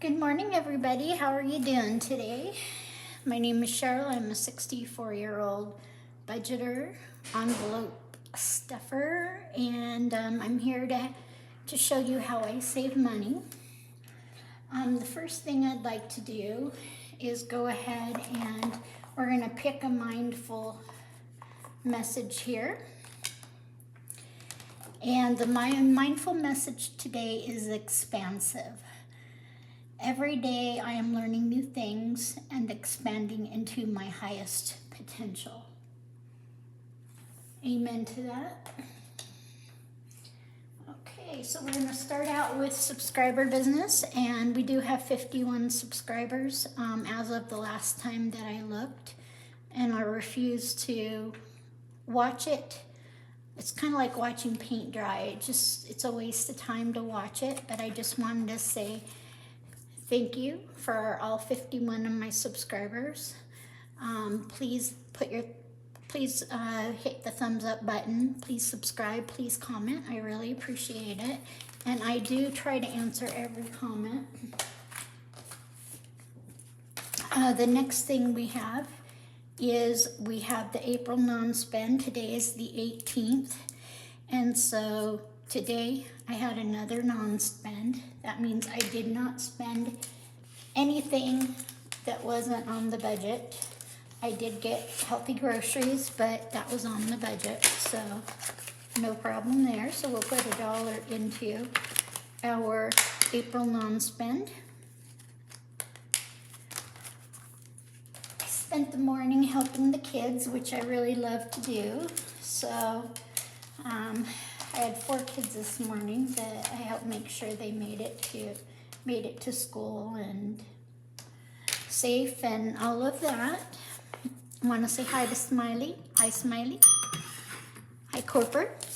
Good morning, everybody. How are you doing today? My name is Cheryl. I'm a 64-year-old budgeter, envelope stuffer, and I'm here to show you how I save money. The first thing I'd like to do is go ahead and we're going to pick a mindful message here. And the mindful message today is expansive. Every day I am learning new things and expanding into my highest potential. Amen to that. Okay, so we're going to start out with subscriber business, and we do have 51 subscribers as of the last time that I looked, and I refuse to watch it. It's kind of like watching paint dry. It's a waste of time to watch it, but I just wanted to say thank you for all 51 of my subscribers. Please hit the thumbs up button. Please subscribe. Please comment. I really appreciate it. And I do try to answer every comment. The next thing we have is we have the April non-spend. Today is the 18th. And so today I had another non-spend. That means I did not spend anything that wasn't on the budget. I did get healthy groceries, but that was on the budget, so no problem there. So we'll put $1 into our April non-spend. I spent the morning helping the kids, which I really love to do. So I had 4 kids this morning that I helped make sure they made it to school and safe and all of that. I want to say hi to Smiley. Hi, Smiley. Hi, Corporate.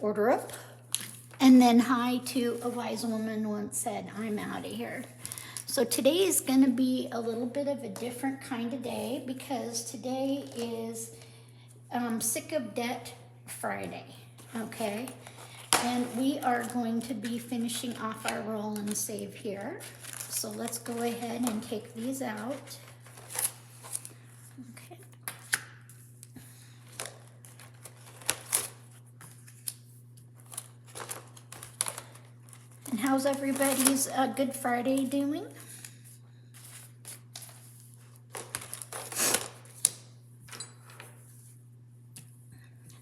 Order up. And then hi to a wise woman once said, I'm out of here. So today is going to be a little bit of a different kind of day because today is Sick of Debt Friday. Okay, and we are going to be finishing off our roll and save here. So let's go ahead and take these out. Okay. And how's everybody's Good Friday doing?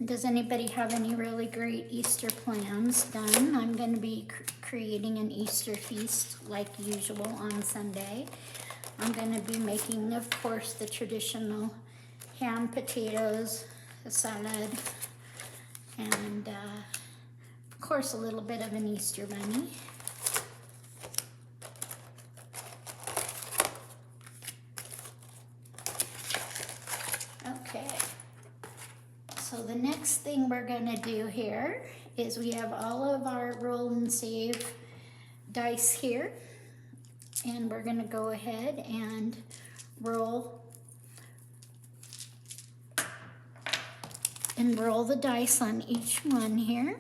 Does anybody have any really great Easter plans done? I'm going to be creating an Easter feast like usual on Sunday. I'm going to be making, of course, the traditional ham, potatoes, a salad, and of course a little bit of an Easter bunny. Okay. So the next thing we're going to do here is we have all of our roll and save dice here, and we're going to go ahead and roll the dice on each one here.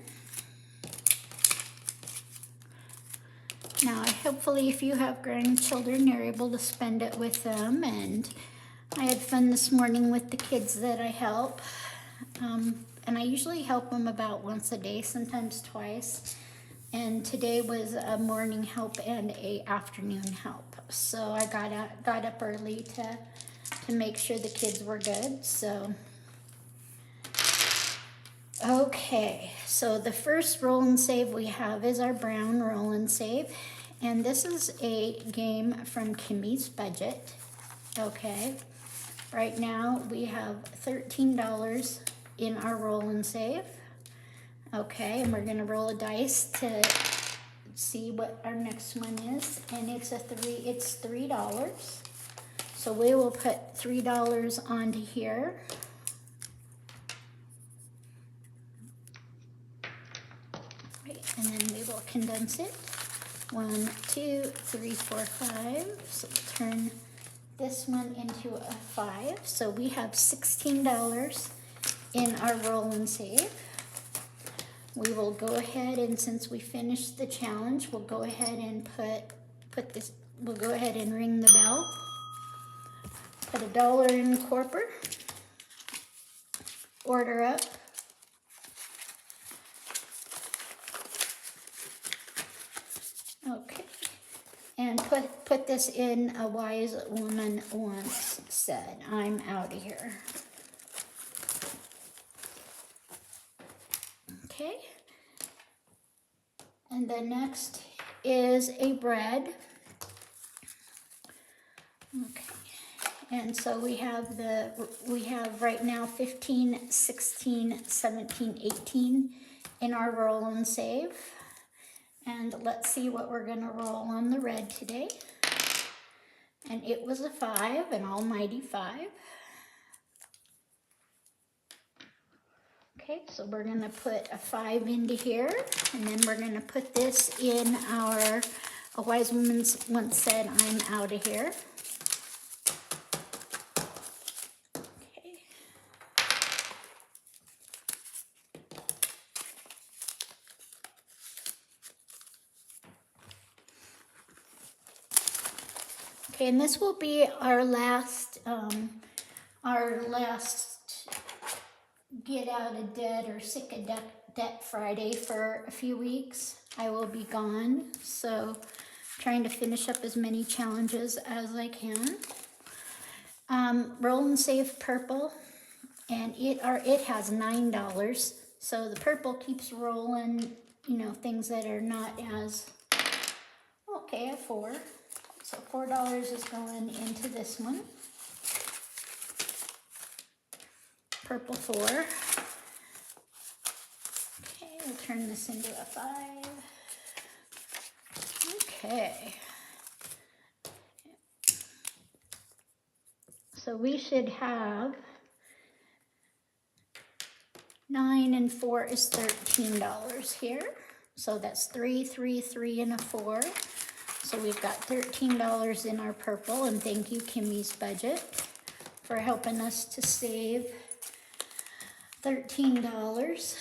Now hopefully if you have grandchildren you're able to spend it with them, and I had fun this morning with the kids that I help. And I usually help them about once a day, sometimes twice. And today was a morning help and a afternoon help. So I got up early to make sure the kids were good. So, okay. So the first roll and save we have is our brown roll and save. And this is a game from Kimmy's Budget. Okay. Right now we have $13 in our roll and save. Okay, and we're going to roll a dice to see what our next one is, and it's $3. So we will put $3 onto here. Right, and then we will condense it. 1, 2, 3, 4, 5. So we'll turn this one into a 5. So we have $16 in our roll and save. We will go ahead, and since we finished the challenge, we'll go ahead and put put this, we'll go ahead and ring the bell. Put $1 in corper. Order up. Okay. And put this in A Wise Woman Once Said. I'm out of here. Okay. And the next is a bread. Okay. And so we have right now 15, 16, 17, 18 in our roll and save. And let's see what we're gonna roll on the red today. And it was a 5, an almighty 5. Okay, so we're gonna put a 5 into here, and then we're gonna put this in our A Wise Woman Once Said, I'm out of here. Okay. Okay, and this will be our last get out of debt or sick of debt Friday for a few weeks. I will be gone, so trying to finish up as many challenges as I can. Roll and save purple, and it has $9. So the purple keeps rolling, you know, things that are not as okay. A 4, so $4 is going into this one. Purple 4. Okay, we'll turn this into a 5. Okay. So we should have 9 and 4 is $13 here. So that's 3, 3, 3, and a 4. So we've got $13 in our purple, and thank you, Kimmy's Budget, for helping us to save $13.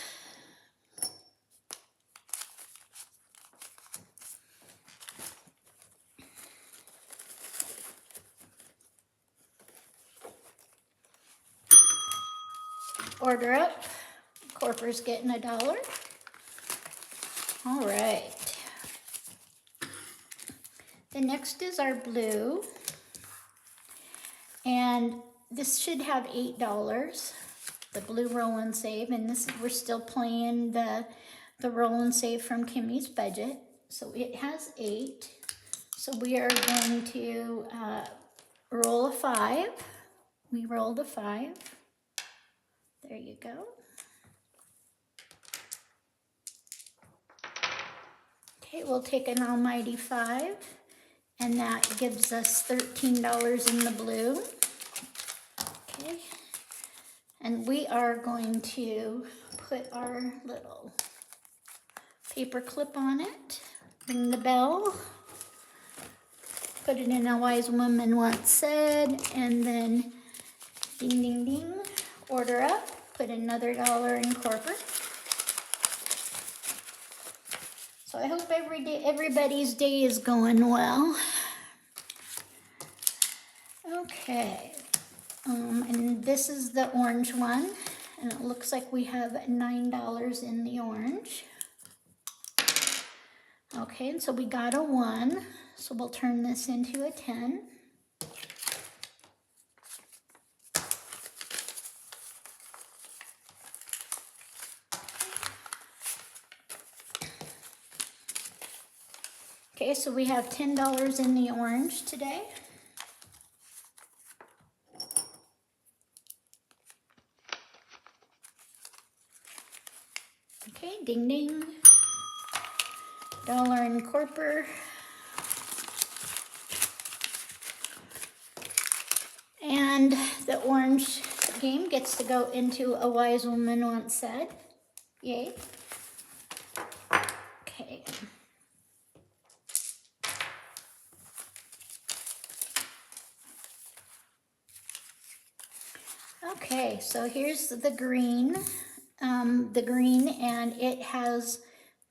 Order up. Corpor's getting $1. All right. The next is our blue. And this should have $8. The blue roll and save. And this we're still playing the roll and save from Kimmy's Budget. So it has 8. So we are going to roll a 5. We rolled a 5. There you go. Okay, we'll take an almighty 5, and that gives us $13 in the blue. Okay, and we are going to put our little paper clip on it, ring the bell, put it in A Wise Woman Once Said, and then ding, ding, ding, order up, put another $1 in corporate. So I hope everybody's day is going well. Okay, and this is the orange one, and it looks like we have $9 in the orange. Okay, and so we got a 1, so we'll turn this into a 10. Okay, so we have $10 in the orange today. Okay, ding ding. $1 in corper. And the orange game gets to go into A Wise Woman Once Said. Yay. Okay. Okay, so here's the green, and it has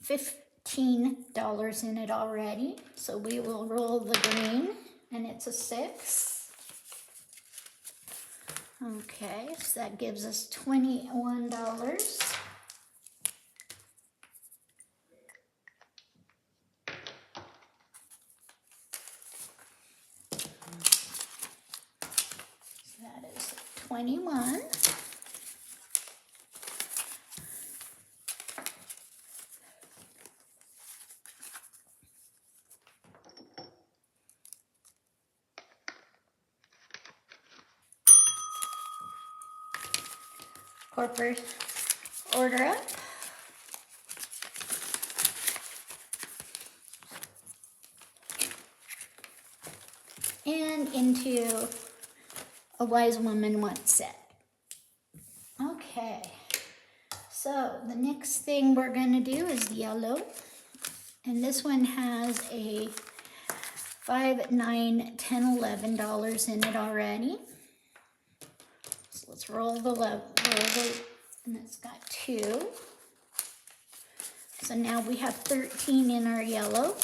$15 $16 in it already. So we will roll the green, and it's a 6. Okay, so that gives us $21. So that is 21. Corporate order up. And into a wise woman once said. Okay, so the next thing we're going to do is yellow. And this one has a $5, $9, $10, $11 in it already. So let's roll the and it's got 2. So now we have 13 in our yellow.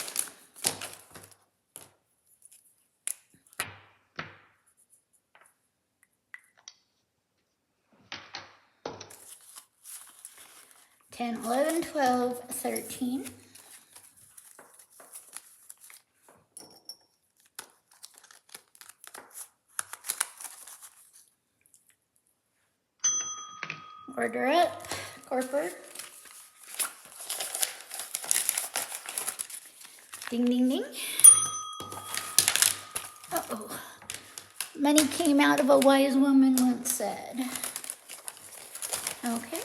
$10, $11, $12, $13. Order up, corporate. Ding, ding, ding. Uh-oh. Money came out of a wise woman once said. Okay.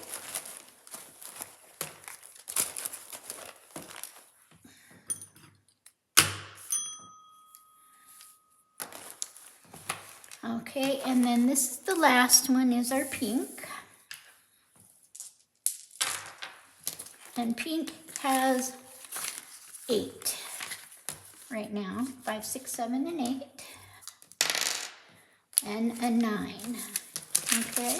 Okay, and then this is the last one is our pink. And pink has 8 right now. 5, 6, 7, and 8. And a 9. Okay.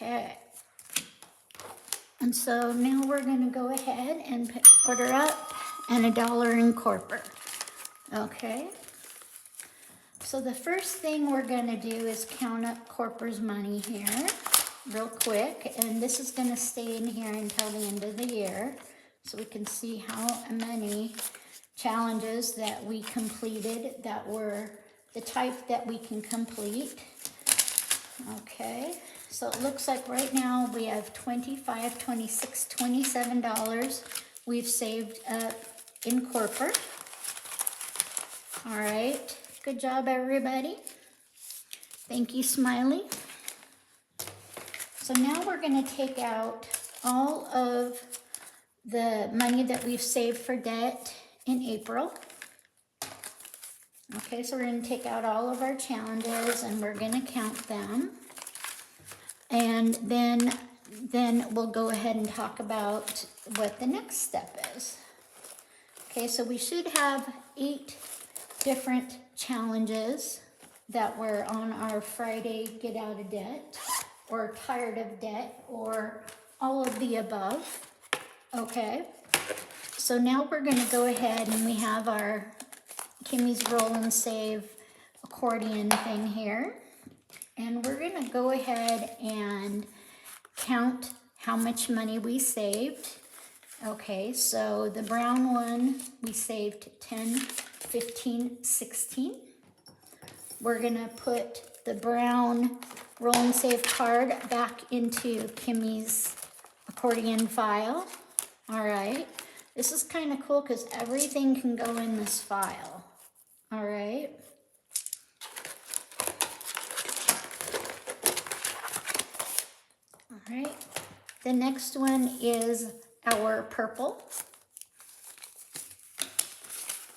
Okay. And so now we're going to go ahead and order up and $1 in corporate. Okay. So the first thing we're going to do is count up corporate's money here real quick. And this is going to stay in here until the end of the year. So we can see how many challenges that we completed that were the type that we can complete. Okay. So it looks like right now we have $25, $26, $27 we've saved up in corporate. All right, good job everybody. Thank you, Smiley. So now we're gonna take out all of the money that we've saved for debt in April. Okay, so we're gonna take out all of our challenges and we're gonna count them. And then we'll go ahead and talk about what the next step is. Okay, so we should have 8 different challenges that were on our Friday get out of debt, or tired of debt, or all of the above. Okay, so now we're gonna go ahead and we have our Kimmy's Roll and Save accordion thing here. And we're going to go ahead and count how much money we saved. Okay, so the brown one, we saved 10, 15, 16. We're going to put the brown Roll and Save card back into Kimmy's accordion file. All right, this is kind of cool because everything can go in this file. All right. All right, the next one is our purple.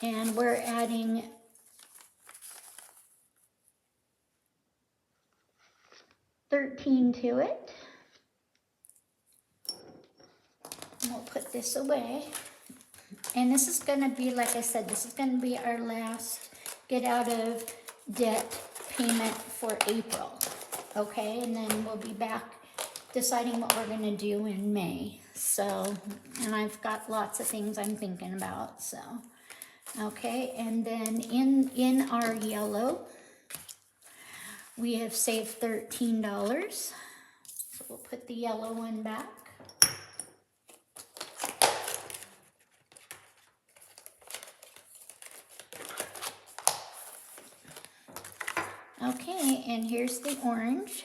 And we're adding 13 to it. And we'll put this away. And this is going to be, like I said, this is going to be our last get out of debt payment for April. Okay, and then we'll be back deciding what we're going to do in May. So, and I've got lots of things I'm thinking about. So, okay, and then in our yellow, we have saved $13. So we'll put the yellow one back. Okay, and here's the orange.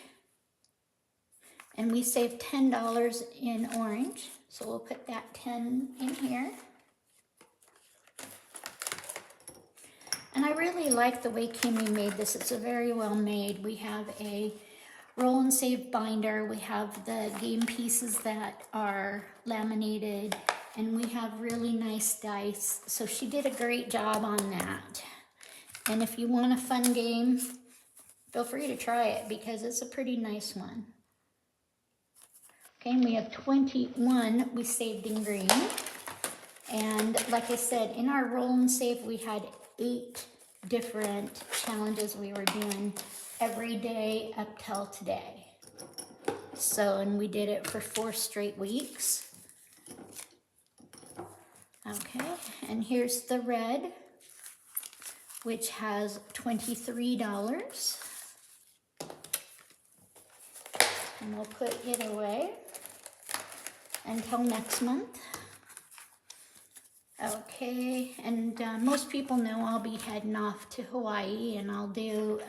And we saved $10 in orange. So we'll put that 10 in here. And I really like the way Kimmy made this. It's a very well made. We have a roll and save binder. We have the game pieces that are laminated. And we have really nice dice. So she did a great job on that. And if you want a fun game, feel free to try it because it's a pretty nice one. Okay, and we have 21 we saved in green. And like I said, in our roll and save, we had 8 different challenges we were doing every day up till today. So, and we did it for 4 straight weeks. Okay, and here's the red, which has $23. And we'll put it away until next month. Okay, and most people know I'll be heading off to Hawaii, and I'll do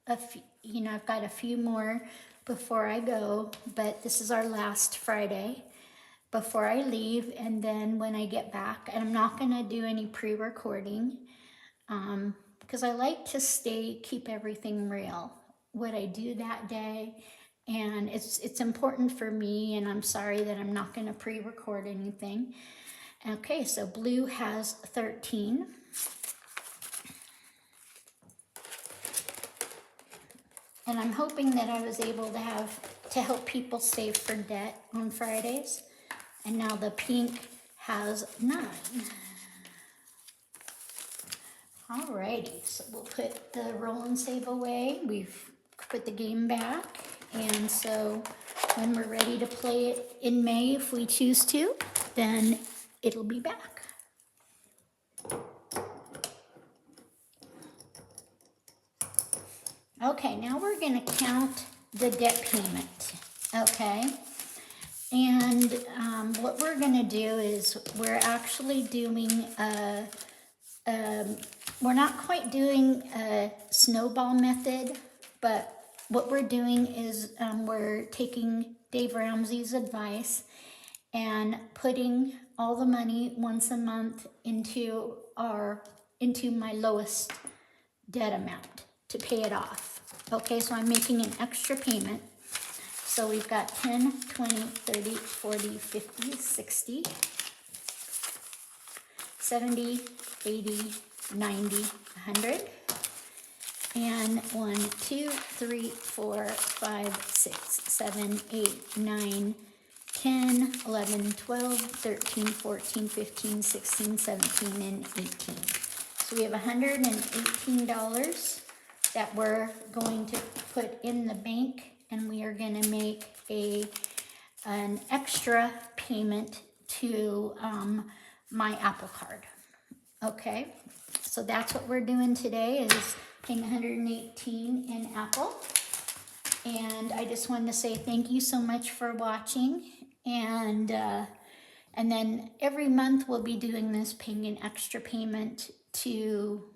I've got a few more before I go, but this is our last Friday before I leave, and then when I get back, and I'm not gonna do any pre-recording, because I like to keep everything real, what I do that day, and it's important for me, and I'm sorry that I'm not gonna pre-record anything. Okay, so blue has 13. And I'm hoping that I was able to help people save for debt on Fridays. And now the pink has 9. Alrighty, so we'll put the roll and save away. We've put the game back. And so when we're ready to play it in May, if we choose to, then it'll be back. Okay, now we're going to count the debt payment. Okay, and what we're going to do is we're actually doing we're not quite doing a snowball method, but what we're doing is we're taking Dave Ramsey's advice and putting all the money once a month into my lowest debt amount to pay it off. Okay, so I'm making an extra payment. So we've got 10, 20, 30, 40, 50, 60, 70, 80, 90, 100. And 1, 2, 3, 4, 5, 6, 7, 8, 9, 10, 11, 12, 13, 14, 15, 16, 17, and 18. So we have $118 that we're going to put in the bank, and we are going to make an extra payment to my Apple Card. Okay, so that's what we're doing today, is paying $118 in Apple. And I just wanted to say thank you so much for watching. And then every month we'll be doing this, paying an extra payment to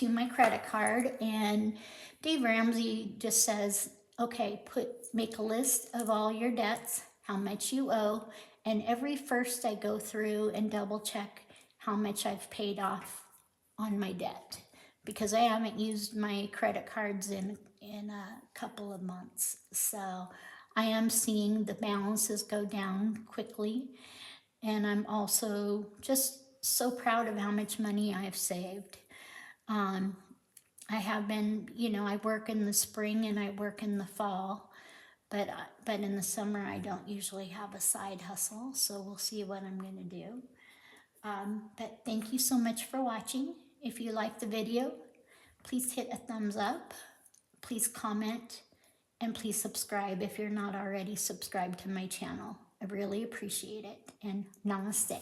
my credit card. And Dave Ramsey just says, okay, make a list of all your debts, how much you owe, and every first I go through and double check how much I've paid off on my debt, because I haven't used my credit cards in a couple of months. So I am seeing the balances go down quickly, and I'm also just so proud of how much money I've saved. I have been, you know, I work in the spring and I work in the fall, but in the summer I don't usually have a side hustle, so we'll see what I'm going to do. But thank you so much for watching. If you like the video, please hit a thumbs up, please comment, and please subscribe if you're not already subscribed to my channel. I really appreciate it, and namaste.